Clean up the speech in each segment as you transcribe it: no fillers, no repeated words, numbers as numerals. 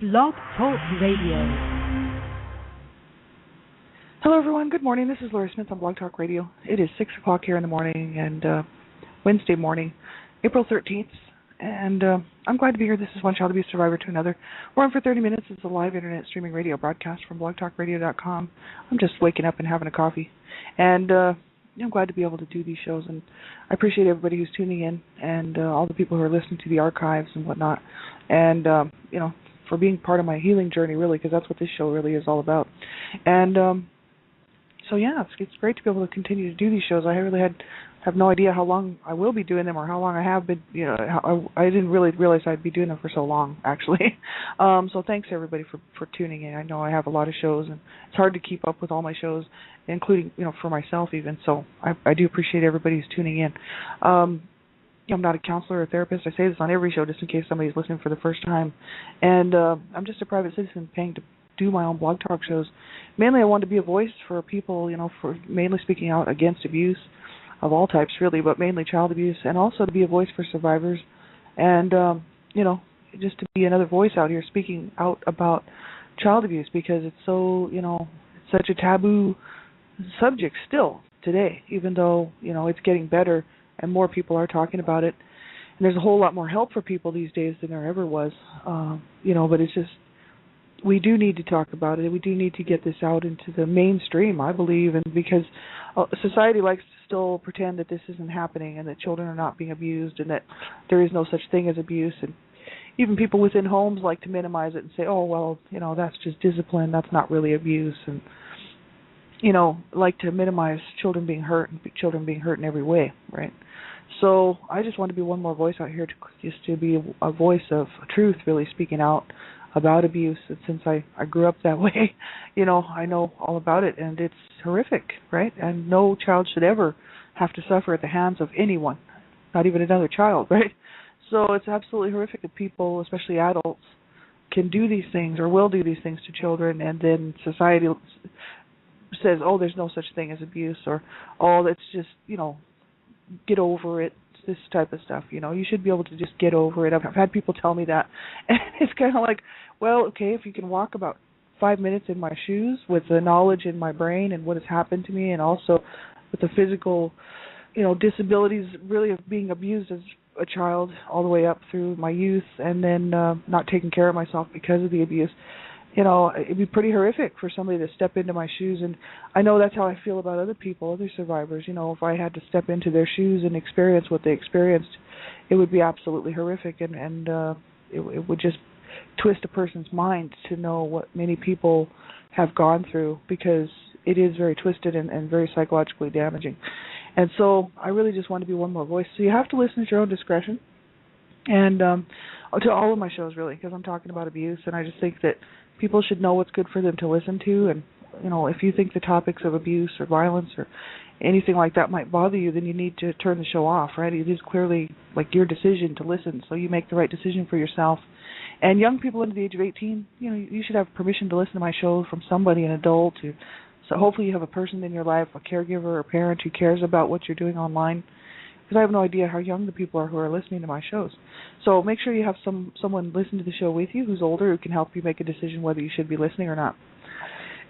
Blog Talk Radio. Hello, everyone. Good morning. This is Laura Smith on Blog Talk Radio. It is 6 o'clock here in the morning, and Wednesday morning, April 13th. And I'm glad to be here. This is One Child Abuse Survivor to Another. We're on for 30 minutes. It's a live internet streaming radio broadcast from blogtalkradio.com. I'm just waking up and having a coffee. And I'm glad to be able to do these shows. And I appreciate everybody who's tuning in and all the people who are listening to the archives and whatnot. And, for being part of my healing journey, really, because that's what this show really is all about. And it's great to be able to continue to do these shows. I really have no idea how long I will be doing them or how long I have been. I didn't really realize I'd be doing them for so long, actually. So thanks, everybody, for tuning in. I know I have a lot of shows, and it's hard to keep up with all my shows, including, for myself even. So I do appreciate everybody who's tuning in. I'm not a counselor or therapist. I say this on every show just in case somebody's listening for the first time. And I'm just a private citizen paying to do my own blog talk shows. Mainly I want to be a voice for people, for mainly speaking out against abuse of all types, really, but mainly child abuse, and also to be a voice for survivors and, just to be another voice out here speaking out about child abuse because it's so, it's such a taboo subject still today, even though, it's getting better and more people are talking about it. And there's a whole lot more help for people these days than there ever was, but it's just, we do need to talk about it. We do need to get this out into the mainstream, I believe, and because society likes to still pretend that this isn't happening and that children are not being abused and that there is no such thing as abuse. And even people within homes like to minimize it and say, oh, well, that's just discipline. That's not really abuse. And, like to minimize children being hurt and children being hurt in every way, right? So I just want to be one more voice out here to be a voice of truth, really speaking out about abuse. And since I grew up that way, I know all about it, and it's horrific, right? And no child should ever have to suffer at the hands of anyone, not even another child, right? So it's absolutely horrific that people, especially adults, can do these things or will do these things to children, and then society says, oh, there's no such thing as abuse, or, oh, it's just, get over it, this type of stuff. You should be able to just get over it. I've had people tell me that, and it's kind of like, well, okay, if you can walk about 5 minutes in my shoes with the knowledge in my brain and what has happened to me, and also with the physical, disabilities really of being abused as a child all the way up through my youth, and then not taking care of myself because of the abuse, it'd be pretty horrific for somebody to step into my shoes. And I know that's how I feel about other people, other survivors. If I had to step into their shoes and experience what they experienced, it would be absolutely horrific, and it would just twist a person's mind to know what many people have gone through, because it is very twisted and very psychologically damaging. And so I really just want to be one more voice. So you have to listen at your own discretion, and to all of my shows, really, because I'm talking about abuse, and I just think that people should know what's good for them to listen to. And, if you think the topics of abuse or violence or anything like that might bother you, then you need to turn the show off, right? It is clearly like your decision to listen, so you make the right decision for yourself. And young people under the age of 18, you should have permission to listen to my show from somebody, an adult. So hopefully you have a person in your life, a caregiver or a parent who cares about what you're doing online, because I have no idea how young the people are who are listening to my shows. So make sure you have someone listen to the show with you who's older, who can help you make a decision whether you should be listening or not.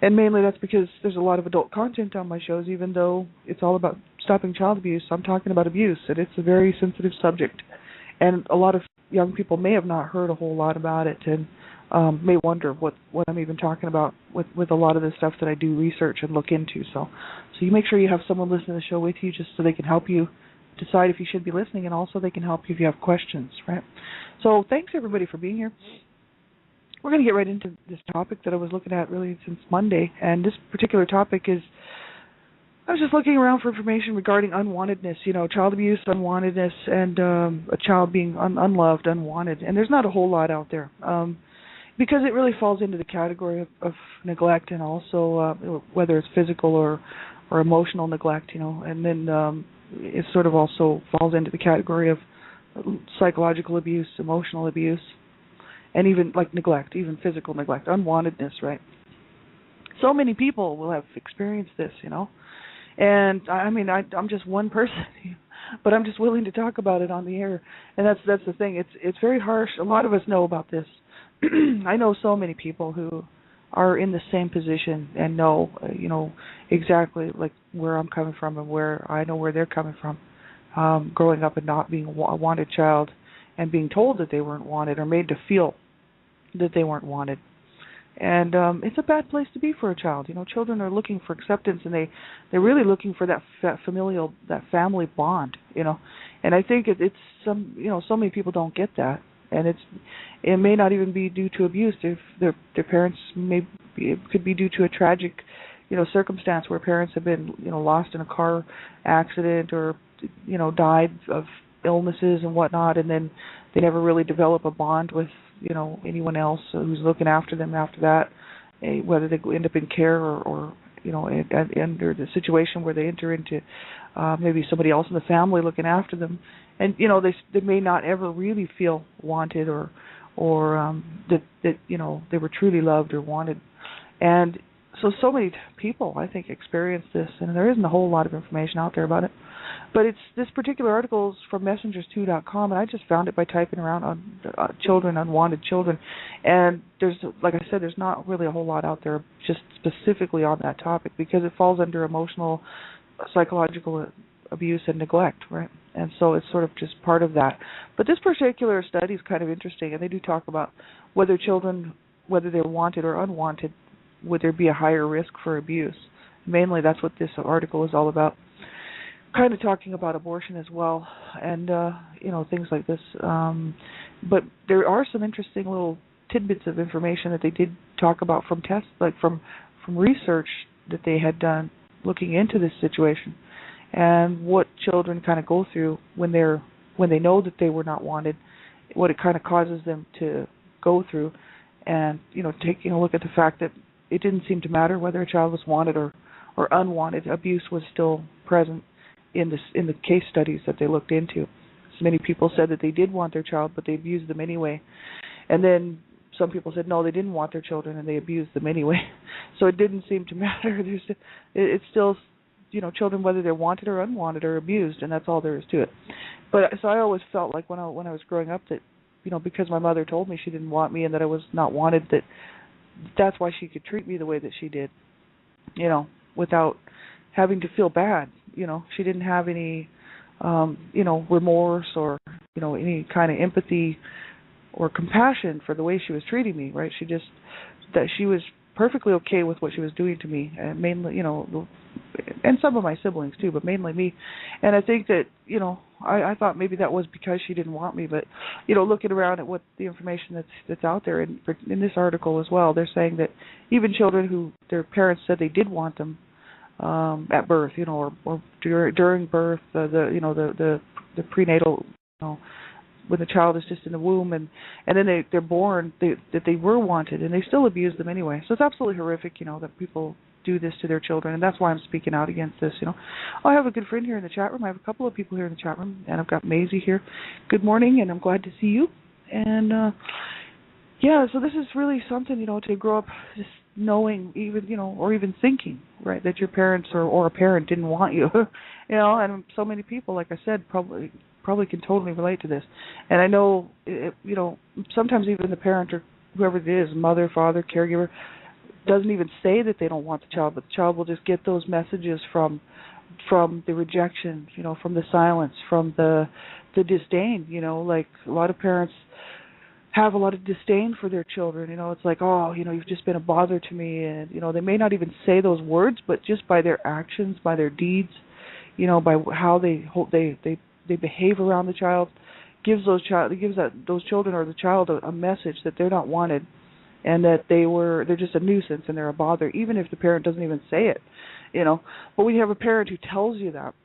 And mainly that's because there's a lot of adult content on my shows, even though it's all about stopping child abuse. I'm talking about abuse, and it's a very sensitive subject. And a lot of young people may have not heard a whole lot about it, and may wonder what I'm even talking about with a lot of the stuff that I do research and look into. So you make sure you have someone listen to the show with you, just so they can help you decide if you should be listening, and also they can help you if you have questions, right? So thanks, everybody, for being here. We're going to get right into this topic that I was looking at really since Monday, and this particular topic is, I was just looking around for information regarding unwantedness, child abuse, unwantedness, and a child being unloved, unwanted, and there's not a whole lot out there, because it really falls into the category of neglect, and also whether it's physical or emotional neglect, and then it sort of also falls into the category of psychological abuse, emotional abuse, and even like neglect, even physical neglect, unwantedness, right? So many people will have experienced this, and I'm just one person, but I'm just willing to talk about it on the air, and that's the thing. It's very harsh. A lot of us know about this, I know so many people who are in the same position and know, exactly like where I'm coming from and where I know where they're coming from. Growing up and not being a wanted child and being told that they weren't wanted or made to feel that they weren't wanted. And it's a bad place to be for a child. Children are looking for acceptance, and they're really looking for that familial, that family bond. And I think it's so many people don't get that, and it may not even be due to abuse. If their parents it could be due to a tragic, circumstance where parents have been lost in a car accident or died of illnesses and whatnot, and then they never really develop a bond with anyone else who's looking after them after that, whether they end up in care or under the situation where they enter into maybe somebody else in the family looking after them, and they may not ever really feel wanted or that they were truly loved or wanted. And so many people, I think, experience this, and there isn't a whole lot of information out there about it. But this particular article is from messengers2.com, and I just found it by typing around on children, unwanted children. And there's, like I said, there's not really a whole lot out there just specifically on that topic because it falls under emotional, psychological abuse and neglect, right? And so it's sort of just part of that. But this particular study is kind of interesting, and they do talk about whether children, whether they're wanted or unwanted, would there be a higher risk for abuse. Mainly that's what this article is all about. Kind of talking about abortion as well, and things like this. But there are some interesting little tidbits of information that they did talk about from tests, like from research that they had done looking into this situation, and what children kind of go through when they know that they were not wanted, what it kind of causes them to go through, and taking a look at the fact that it didn't seem to matter whether a child was wanted or unwanted. Abuse was still present in the case studies that they looked into. So many people said that they did want their child, but they abused them anyway. And then some people said no, they didn't want their children and they abused them anyway. So it didn't seem to matter. It's still, children, whether they're wanted or unwanted, are abused, and that's all there is to it. But so I always felt like when I was growing up that, because my mother told me she didn't want me and that I was not wanted, that's why she could treat me the way that she did, without having to feel bad. She didn't have any, remorse or, any kind of empathy or compassion for the way she was treating me, right? That she was perfectly okay with what she was doing to me, and mainly, and some of my siblings too, but mainly me. And I think that, I thought maybe that was because she didn't want me, but, looking around at what the information that's out there in this article as well, they're saying that even children who their parents said they did want them, at birth, or during birth, the prenatal, when the child is just in the womb, and then they're born, that they were wanted, and they still abuse them anyway. So it's absolutely horrific, that people do this to their children, and that's why I'm speaking out against this. I have a good friend here in the chat room. I have a couple of people here in the chat room, and I've got Maisie here. Good morning, and I'm glad to see you. And so this is really something, to grow up just knowing, even, or even thinking, right, that your parents or a parent didn't want you, and so many people, like I said, probably can totally relate to this. And I know, sometimes even the parent or whoever it is, mother, father, caregiver, doesn't even say that they don't want the child, but the child will just get those messages from the rejection, from the silence, from the disdain, like a lot of parents have a lot of disdain for their children. It's like, oh, you've just been a bother to me, and they may not even say those words, but just by their actions, by their deeds, by how they behave around the child, gives those children or the child a message that they're not wanted, and that they're just a nuisance and they're a bother, even if the parent doesn't even say it, But when you have a parent who tells you that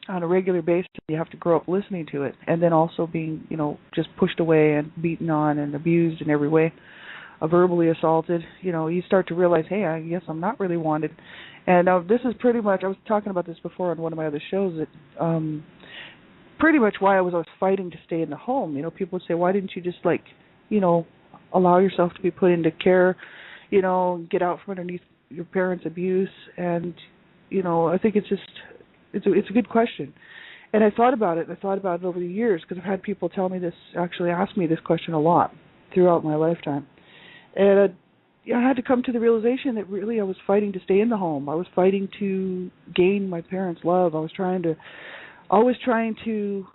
on a regular basis, you have to grow up listening to it, and then also being, just pushed away and beaten on and abused in every way, verbally assaulted. You start to realize, hey, I guess I'm not really wanted. And this is pretty much, I was talking about this before on one of my other shows, that pretty much why I was fighting to stay in the home. People would say, why didn't you just allow yourself to be put into care, get out from underneath your parents' abuse? And, I think it's a good question. And I thought about it over the years, because I've had people ask me this question a lot, throughout my lifetime. And I had to come to the realization that really I was fighting to stay in the home. I was fighting to gain my parents' love. I was always trying to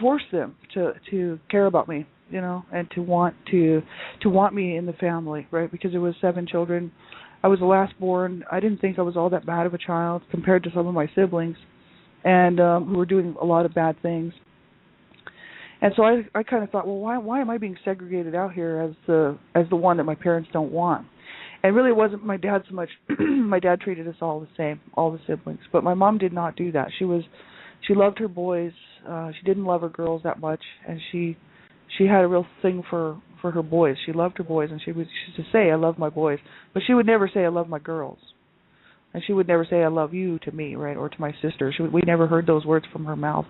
force them to care about me, and to want me in the family, right? Because there was 7 children. I was the last born. I didn't think I was all that bad of a child compared to some of my siblings, and who were doing a lot of bad things. And so I kind of thought, well, why am I being segregated out here as the one that my parents don't want? And really, it wasn't my dad so much. My dad treated us all the same, all the siblings. But my mom did not do that. She loved her boys. She didn't love her girls that much, and she had a real thing for her boys. She loved her boys, and she used to say, "I love my boys," but she would never say, "I love my girls," and she would never say, "I love you" to me, right, or to my sister. We never heard those words from her mouth.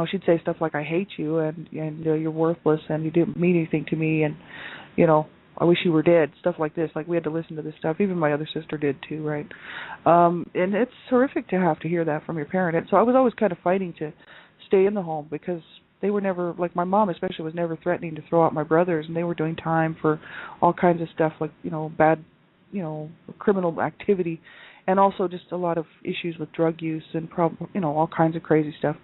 She'd say stuff like, "I hate you," and "You're worthless," and "You didn't mean anything to me," and "I wish you were dead," stuff like this. Like, we had to listen to this stuff. Even my other sister did too, right? And it's horrific to have to hear that from your parent. And so I was always kind of fighting to stay in the home, because they were never, like my mom especially, was never threatening to throw out my brothers, and they were doing time for all kinds of stuff, like bad, criminal activity, and also just a lot of issues with drug use and all kinds of crazy stuff.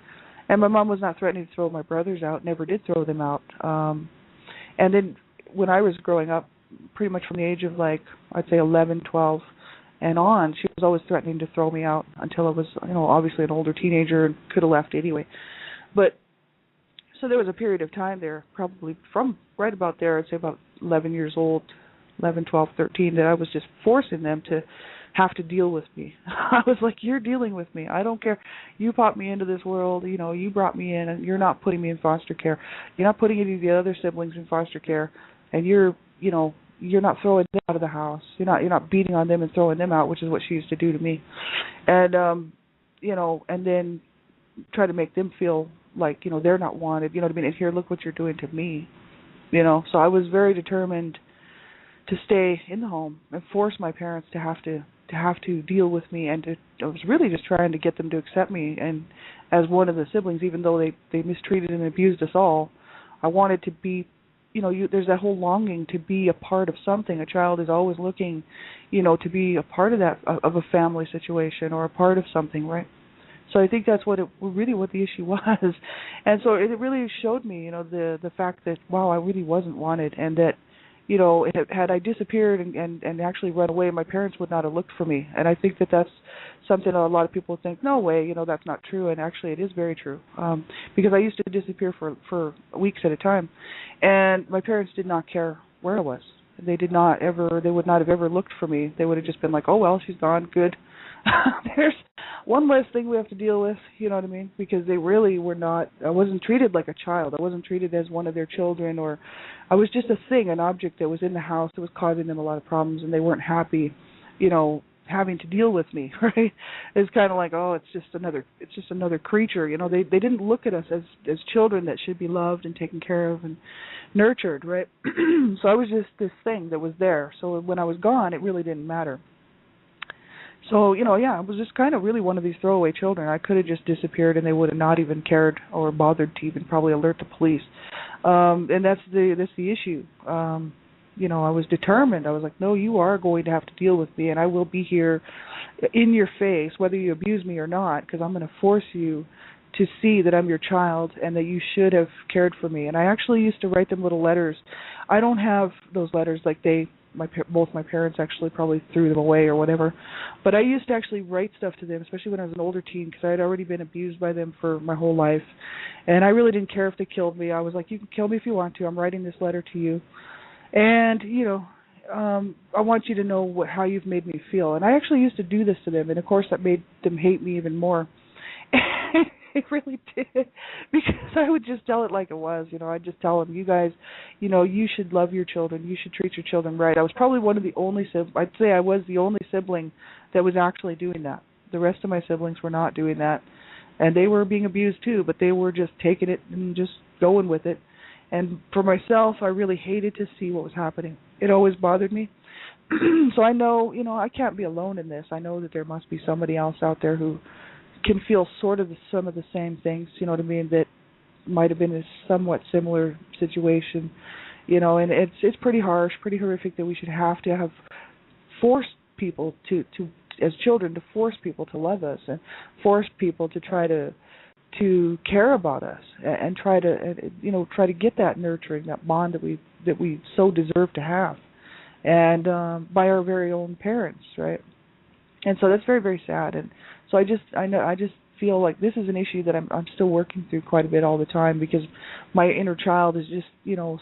And my mom was not threatening to throw my brothers out, never did throw them out. And then when I was growing up, pretty much from the age of I'd say 11, 12 and on, she was always threatening to throw me out until I was, obviously an older teenager and could have left anyway. But so there was a period of time there, probably from right about there, I'd say about 11 years old, 11, 12, 13, that I was just forcing them to have to deal with me. I was like, "You're dealing with me. I don't care. You popped me into this world. You brought me in, and you're not putting me in foster care. You're not putting any of the other siblings in foster care, and you're not throwing them out of the house. You're not beating on them and throwing them out," which is what she used to do to me. And and then try to make them feel like they're not wanted. You know what I mean? And here, look what you're doing to me. So I was very determined to stay in the home and force my parents to have to deal with me, and I was really just trying to get them to accept me and as one of the siblings, even though they mistreated and abused us all. I wanted to be, there's that whole longing to be a part of something. A child is always looking, to be a part of that, of a family situation or a part of something, right? So I think that's what the issue was. And so it really showed me, the fact that, wow, I really wasn't wanted, and that had I disappeared and actually run away, my parents would not have looked for me. And I think that that's something a lot of people think, no way, that's not true. And actually it is very true, because I used to disappear for weeks at a time, and my parents did not care where I was. They would not have ever looked for me. They would have just been like, "Oh, well, she's gone, good." There's one less thing we have to deal with, you know what I mean? Because they really were not, I wasn't treated like a child. I wasn't treated as one of their children, or I was just a thing, an object that was in the house that was causing them a lot of problems, and they weren't happy, having to deal with me, right? It's kind of like, oh, it's just another creature, They didn't look at us as children that should be loved and taken care of and nurtured, right? So I was just this thing that was there. So when I was gone, it really didn't matter. So, I was just kind of really one of these throwaway children. I could have just disappeared, and they would have not even cared or bothered to even probably alert the police. And that's the issue. I was determined. I was like, no, you are going to have to deal with me, and I will be here in your face, whether you abuse me or not, because I'm going to force you to see that I'm your child and that you should have cared for me. And I actually used to write them little letters. I don't have those letters like both my parents actually probably threw them away or whatever. But I used to actually write stuff to them, especially when I was an older teen, because I had already been abused by them for my whole life. And I really didn't care if they killed me. I was like, you can kill me if you want to. I'm writing this letter to you. And, I want you to know how you've made me feel. And I actually used to do this to them. And, of course, that made them hate me even more. It really did, because I would just tell it like it was. I'd just tell them, you guys, you should love your children. You should treat your children right. I was probably one of the only I'd say I was the only sibling that was actually doing that. The rest of my siblings were not doing that, and they were being abused too, but they were just taking it and just going with it. And for myself, I really hated to see what was happening. It always bothered me. So I know, I can't be alone in this. I know that there must be somebody else out there who can feel sort of some of the same things, you know what I mean, that might have been a somewhat similar situation, and it's pretty harsh, pretty horrific that we should have to have forced people to as children, to force people to love us and force people to try to care about us and try to try to get that nurturing, that bond that we so deserve to have, and by our very own parents, right? And so that's very, very sad. And so I just feel like this is an issue that I'm still working through quite a bit all the time, because my inner child is just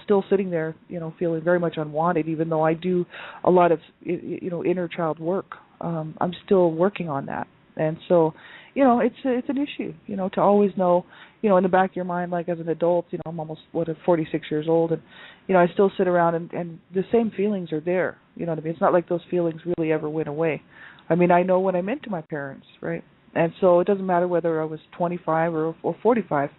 still sitting there, feeling very much unwanted, even though I do a lot of inner child work. I'm still working on that. And so it's an issue, to always know, in the back of your mind, like as an adult, I'm almost 46 years old, and I still sit around and the same feelings are there. You know what I mean? It's not like those feelings really ever went away. I mean, I know what I meant to my parents, right? And so it doesn't matter whether I was 25 or 45.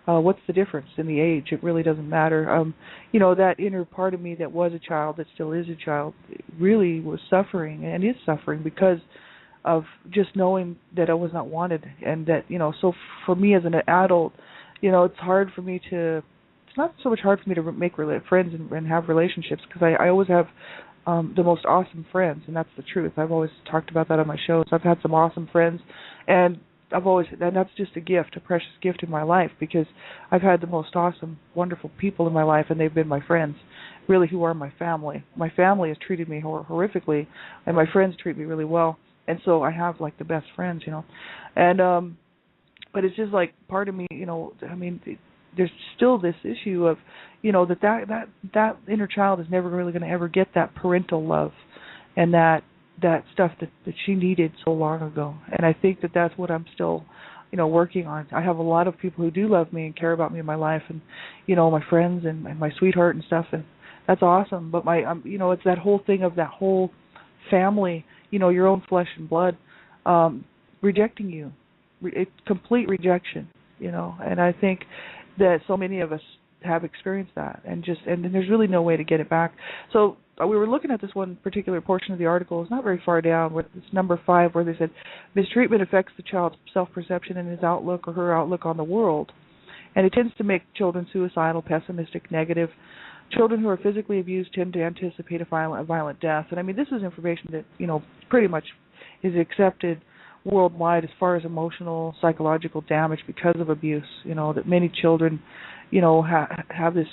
What's the difference in the age? It really doesn't matter. That inner part of me that was a child, that still is a child, really was suffering and is suffering because of just knowing that I was not wanted, and that so for me as an adult, it's hard for me to. It's not so much hard for me to make friends and have relationships, because I always have the most awesome friends, and that's the truth. I've always talked about that on my shows. I've had some awesome friends, and that's just a gift, a precious gift in my life, because I've had the most awesome, wonderful people in my life, and they've been my friends, really, who are my family. My family has treated me horrifically, and my friends treat me really well, and so I have like the best friends, and but it's just like part of me, I mean, there's still this issue of, that inner child is never really going to ever get that parental love and that stuff that she needed so long ago. And I think that that's what I'm still, working on. I have a lot of people who do love me and care about me in my life, and, my friends and my sweetheart and stuff, and that's awesome. But it's that whole thing of that whole family, your own flesh and blood, rejecting you. It's complete rejection, and I think that so many of us have experienced that, and there's really no way to get it back. So we were looking at this one particular portion of the article. It's not very far down, where it's number 5, where they said mistreatment affects the child's self-perception and his outlook or her outlook on the world, and it tends to make children suicidal, pessimistic, negative. Children who are physically abused tend to anticipate a violent death. And I mean, this is information that pretty much is accepted worldwide as far as emotional, psychological damage because of abuse. That many children, have this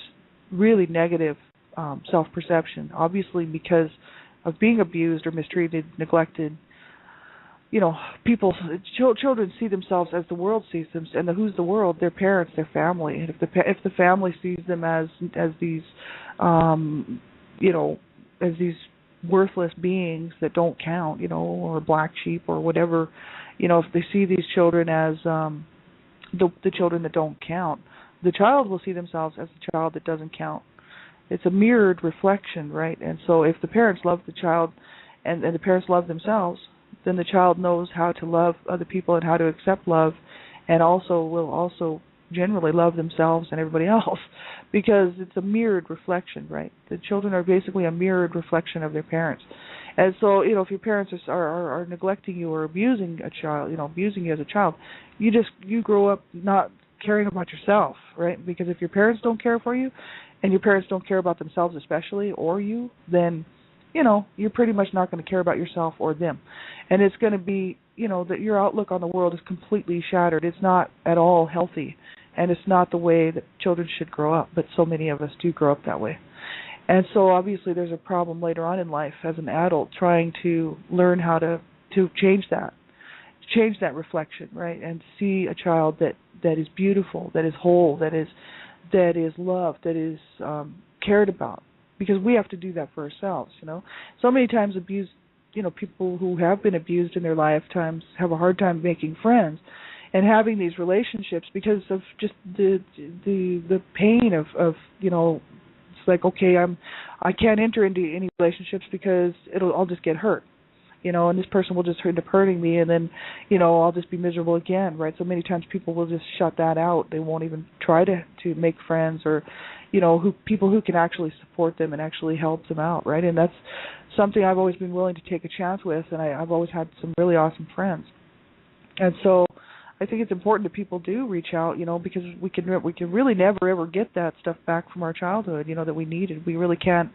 really negative self-perception, obviously because of being abused or mistreated, neglected. Children see themselves as the world sees them, and who's the world? Their parents, their family. And if the family sees them as these, as these worthless beings that don't count, or black sheep or whatever, if they see these children as the children that don't count, the child will see themselves as the child that doesn't count. It's a mirrored reflection, right? And so if the parents love the child and the parents love themselves, then the child knows how to love other people and how to accept love, and will also generally love themselves and everybody else, because it's a mirrored reflection, right? The children are basically a mirrored reflection of their parents. And so, if your parents are neglecting you or abusing a child, abusing you as a child, you grow up not caring about yourself, right? Because if your parents don't care for you, and your parents don't care about themselves especially, or you, then, you're pretty much not going to care about yourself or them. And it's going to be, that your outlook on the world is completely shattered. It's not at all healthy, and it's not the way that children should grow up, but so many of us do grow up that way. And so obviously there's a problem later on in life as an adult trying to learn how to change that reflection, right? And see a child that is beautiful, that is whole, that is loved, that is cared about. Because we have to do that for ourselves, So many times abused, people who have been abused in their lifetimes have a hard time making friends and having these relationships because of just the pain of it's like, okay, I can't enter into any relationships because I'll just get hurt, and this person will just end up hurting me, and then, I'll just be miserable again, right? So many times people will just shut that out. They won't even try to make friends or, people who can actually support them and actually help them out, right? And that's something I've always been willing to take a chance with, and I've always had some really awesome friends. And so I think it's important that people do reach out, because we can really never ever get that stuff back from our childhood, that we needed. We really can't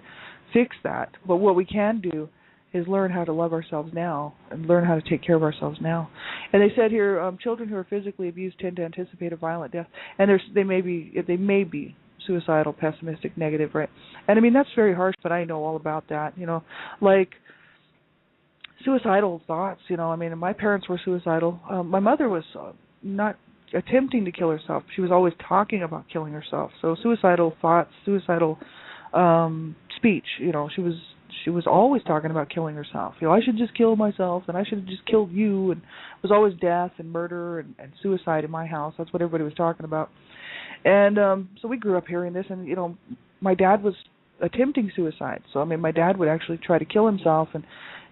fix that. But what we can do is learn how to love ourselves now and learn how to take care of ourselves now. And they said here, children who are physically abused tend to anticipate a violent death, and they may be suicidal, pessimistic, negative, right? And I mean that's very harsh, but I know all about that. Like suicidal thoughts. I mean, my parents were suicidal. My mother was not attempting to kill herself. She was always talking about killing herself. So suicidal thoughts, suicidal speech. She was always talking about killing herself. I should just kill myself, and I should have just killed you. And it was always death and murder and suicide in my house. That's what everybody was talking about. And so we grew up hearing this, and my dad was attempting suicide. So I mean, my dad would actually try to kill himself,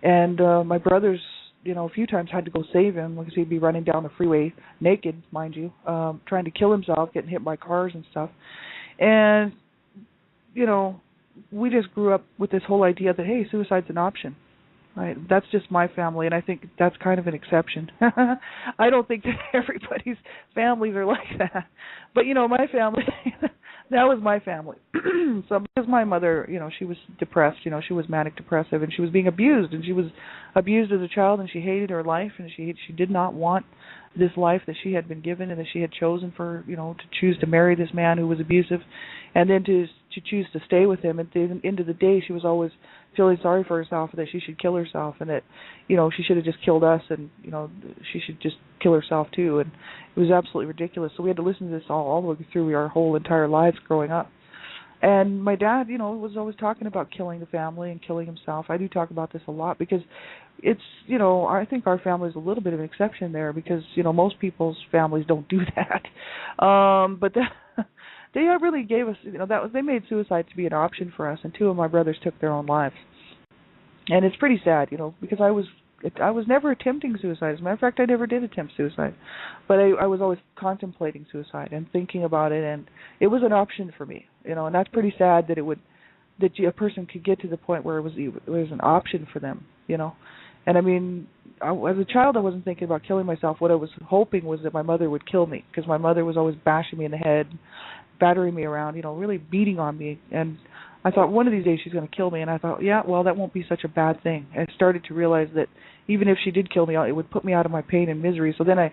and my brothers, a few times had to go save him because he'd be running down the freeway naked, mind you, trying to kill himself, getting hit by cars and stuff. And we just grew up with this whole idea that, hey, suicide's an option, right? That's just my family, and I think that's kind of an exception. I don't think that everybody's families are like that. But, my family, that was my family. So because my mother, she was depressed, she was manic depressive, and she was being abused, and she was abused as a child, and she hated her life, and she did not want this life that she had been given and that she had chosen for, to choose to marry this man who was abusive, and then to choose to stay with him. At the end of the day, she was always feeling sorry for herself, that she should kill herself, and that, she should have just killed us, and, she should just kill herself too. And it was absolutely ridiculous. So we had to listen to this all the way through our whole entire lives growing up. And my dad, was always talking about killing the family and killing himself. I do talk about this a lot because it's, I think our family is a little bit of an exception there because, most people's families don't do that. But they really gave us, they made suicide to be an option for us, and two of my brothers took their own lives. And it's pretty sad, because I was never attempting suicide. As a matter of fact, I never did attempt suicide. But I was always contemplating suicide and thinking about it, and it was an option for me, and that's pretty sad that a person could get to the point where it was an option for them, And I mean, as a child, I wasn't thinking about killing myself. What I was hoping was that my mother would kill me, because my mother was always bashing me in the head, battering me around, really beating on me. And I thought one of these days she's going to kill me. And I thought, yeah, well, that won't be such a bad thing. And I started to realize that even if she did kill me, it would put me out of my pain and misery. So then I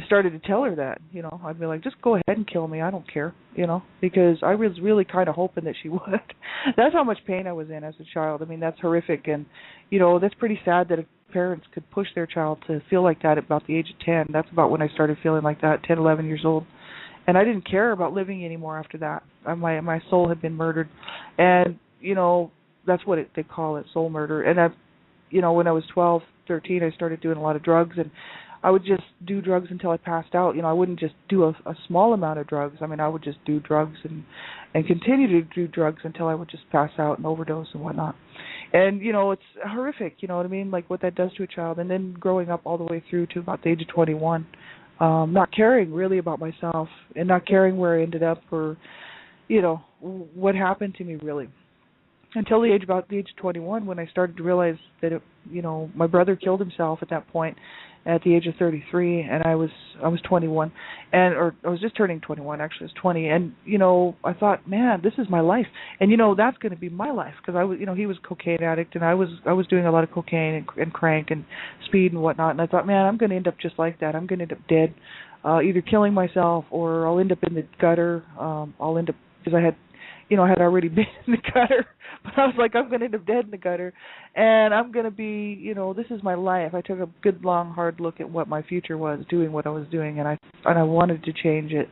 started to tell her that, I'd be like, just go ahead and kill me. I don't care, because I was really kind of hoping that she would. That's how much pain I was in as a child. I mean, that's horrific. And, that's pretty sad that parents could push their child to feel like that at about the age of 10. That's about when I started feeling like that, 10, 11 years old. And I didn't care about living anymore after that. My soul had been murdered. And, that's what they call it, soul murder. And, when I was 12, 13, I started doing a lot of drugs. And I would just do drugs until I passed out. I wouldn't just do a small amount of drugs. I mean, I would just do drugs and continue to do drugs until I would just pass out and overdose and whatnot. And, it's horrific, you know what I mean, like what that does to a child. And then growing up all the way through to about the age of 21, not caring really about myself and not caring where I ended up or, what happened to me really. Until about the age of 21 when I started to realize that, my brother killed himself at that point at the age of 33, and I was 21, or I was just turning 21, actually, I was 20, and, I thought, man, this is my life, and, that's going to be my life, because I was, he was a cocaine addict, and I was doing a lot of cocaine and crank and speed and whatnot, and I thought, man, I'm going to end up just like that. I'm going to end up dead, either killing myself, or I'll end up in the gutter. I'll end up, because I had already been in the gutter, but I was like, I'm going to end up dead in the gutter, and I'm going to be, this is my life. I took a good, long, hard look at what my future was, doing what I was doing, and I wanted to change it.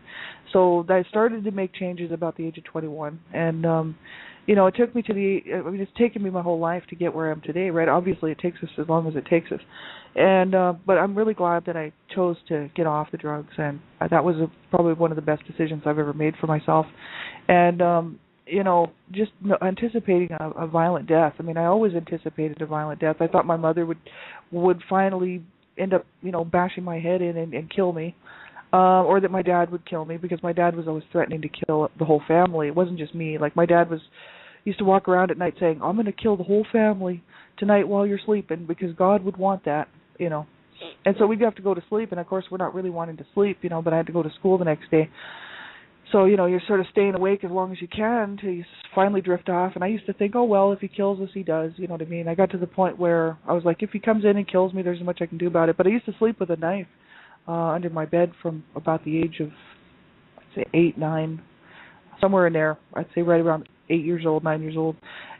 So I started to make changes about the age of 21, and, it took me it's taken me my whole life to get where I am today, right? Obviously, it takes us as long as it takes us, and, but I'm really glad that I chose to get off the drugs, and that was probably one of the best decisions I've ever made for myself, and, just anticipating a violent death. I mean, I always anticipated a violent death. I thought my mother would finally end up, bashing my head in and kill me, or that my dad would kill me, because my dad was always threatening to kill the whole family. It wasn't just me. Like, my dad used to walk around at night saying, I'm going to kill the whole family tonight while you're sleeping, because God would want that, And so we'd have to go to sleep, and of course we're not really wanting to sleep, but I had to go to school the next day. So, you're sort of staying awake as long as you can till you finally drift off. And I used to think, oh, well, if he kills us, he does. You know what I mean? I got to the point where I was like, if he comes in and kills me, there's not much I can do about it. But I used to sleep with a knife under my bed from about the age of, I'd say, 8, 9, somewhere in there. I'd say right around 8 years old, 9 years old.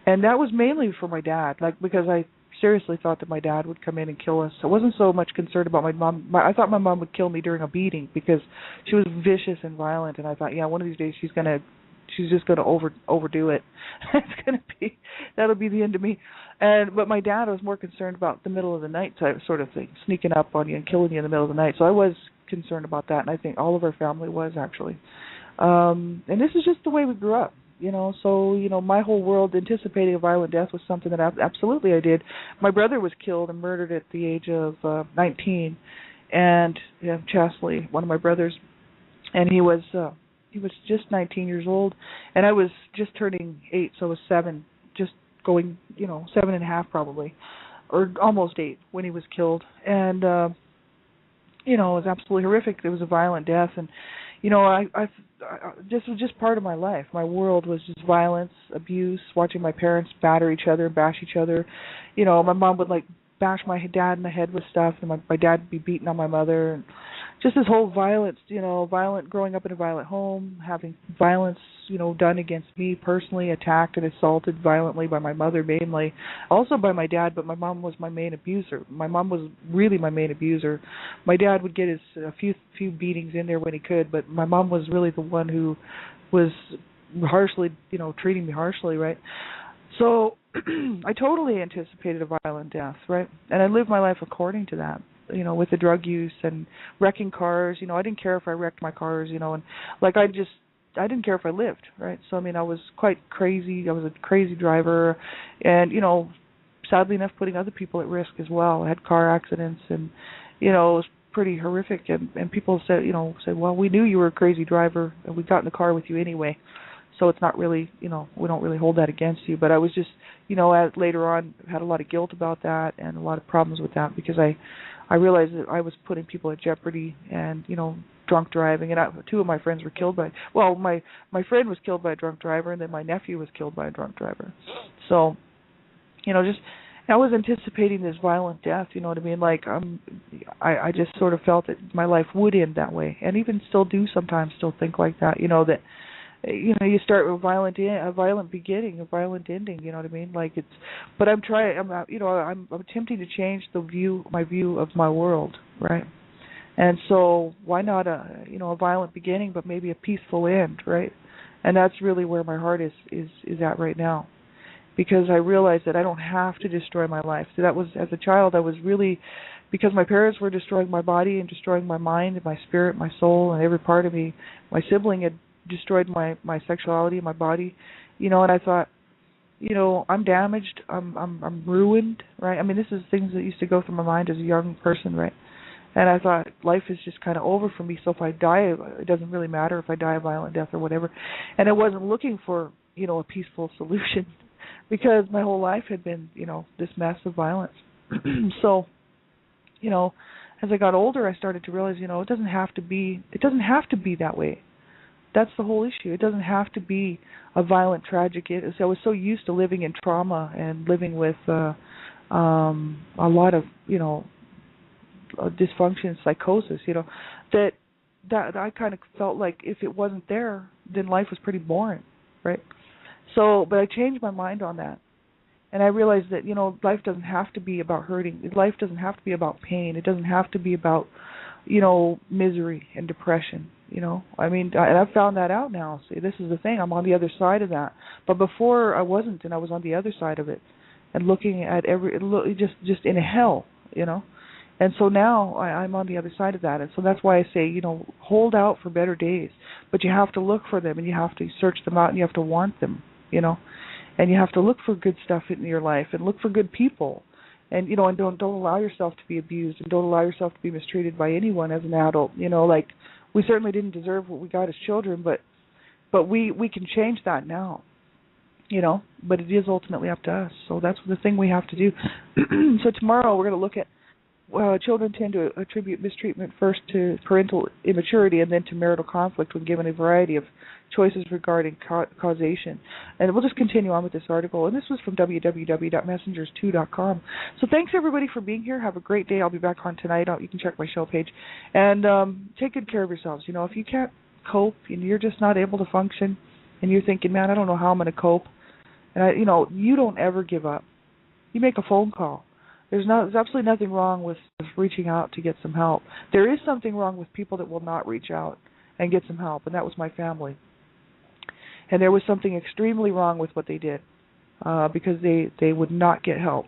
And that was mainly for my dad, because I seriously thought that my dad would come in and kill us. I wasn't so much concerned about my mom. I thought my mom would kill me during a beating because she was vicious and violent, and I thought, yeah, one of these days she's just gonna overdo it. That'll be the end of me. But my dad was more concerned about the middle of the night type sort of thing, sneaking up on you and killing you in the middle of the night. So I was concerned about that, and I think all of our family was actually. And this is just the way we grew up. So, my whole world anticipating a violent death was something that absolutely I did. My brother was killed and murdered at the age of 19, and Chesley, one of my brothers, and he was just 19 years old, and I was just turning 8, so I was 7, just going, 7.5 probably, or almost 8 when he was killed, and it was absolutely horrific. It was a violent death, and I this was just part of my life. My world was just violence, abuse, watching my parents batter each other, bash each other. My mom would bash my dad in the head with stuff, and my dad would be beating on my mother, and just this whole violence, violent, growing up in a violent home, having violence, done against me personally, attacked and assaulted violently by my mother mainly, also by my dad, but my mom was my main abuser. My mom was really my main abuser. My dad would get a few beatings in there when he could, but my mom was really the one who was harshly, treating me harshly, right? So I totally anticipated a violent death, right? And I lived my life according to that. With the drug use and wrecking cars, I didn't care if I wrecked my cars, and I didn't care if I lived, right? So, I was quite crazy. I was a crazy driver and, sadly enough, putting other people at risk as well. I had car accidents and, it was pretty horrific. And people said, well, we knew you were a crazy driver and we got in the car with you anyway. So it's not really, we don't really hold that against you. But I was just, later on, had a lot of guilt about that and a lot of problems with that because I realized that I was putting people at jeopardy and, drunk driving. And 2 of my friends were killed by, my friend was killed by a drunk driver, and then my nephew was killed by a drunk driver. So, I was anticipating this violent death, you know what I mean? I just sort of felt that my life would end that way, and even still do sometimes still think like that, that you start with a violent beginning, a violent ending. You know what I mean? But I'm attempting to change my view of my world, right? And so why not a violent beginning, but maybe a peaceful end, right? And that's really where my heart is at right now, because I realized that I don't have to destroy my life. So that was, as a child, I was really, because my parents were destroying my body and destroying my mind and my spirit, my soul, and every part of me. My sibling had destroyed my sexuality, my body, and I thought, I'm damaged, I'm ruined, right? This is things that used to go through my mind as a young person, right? And I thought life is just kind of over for me, so if I die, it doesn't really matter if I die a violent death or whatever. And I wasn't looking for, a peaceful solution because my whole life had been, this mess of violence. So, as I got older, I started to realize, it doesn't have to be that way. That's the whole issue. It doesn't have to be a violent, tragic. I was so used to living in trauma and living with a lot of, dysfunction, psychosis, that I kind of felt like if it wasn't there, then life was pretty boring, right? So, but I changed my mind on that. And I realized that, life doesn't have to be about hurting. Life doesn't have to be about pain. It doesn't have to be about, misery and depression. And I've found that out now. See, this is the thing. I'm on the other side of that. But before I wasn't, and I was on the other side of it, and looking at just in a hell, And so now I'm on the other side of that. And so that's why I say, hold out for better days. But you have to look for them, and you have to search them out, and you have to want them, And you have to look for good stuff in your life, and look for good people. And, and don't allow yourself to be abused, and don't allow yourself to be mistreated by anyone as an adult. We certainly didn't deserve what we got as children, but we can change that now, But it is ultimately up to us. So that's the thing we have to do. So tomorrow we're going to look at children tend to attribute mistreatment first to parental immaturity and then to marital conflict when given a variety of choices regarding causation. And we'll just continue on with this article. And this was from www.messengers2.com. So thanks, everybody, for being here. Have a great day. I'll be back on tonight. You can check my show page. And take good care of yourselves. You know, if you can't cope and you're just not able to function and you're thinking, man, I don't know how I'm going to cope, and you don't ever give up. You make a phone call. There's absolutely nothing wrong with reaching out to get some help. There is something wrong with people that will not reach out and get some help, and that was my family. And there was something extremely wrong with what they did because they would not get help.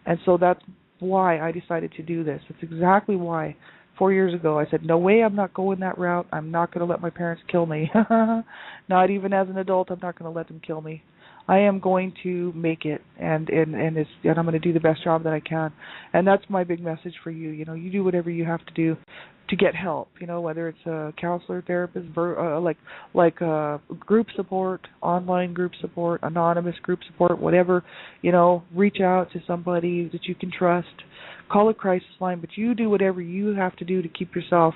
And so that's why I decided to do this. It's exactly why 4 years ago I said, no way, I'm not going that route. I'm not going to let my parents kill me. Not even as an adult, I'm not going to let them kill me. I am going to make it, and I'm going to do the best job that I can. And that's my big message for you. You know, you do whatever you have to do to get help. You know, whether it's a counselor, therapist, group support, online group support, anonymous group support, whatever. You know, reach out to somebody that you can trust. Call a crisis line, but you do whatever you have to do to keep yourself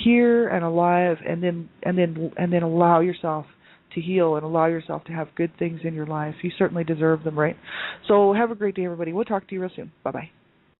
here and alive, and then allow yourself to heal and allow yourself to have good things in your life. You certainly deserve them, right? So have a great day, everybody. We'll talk to you real soon. Bye-bye.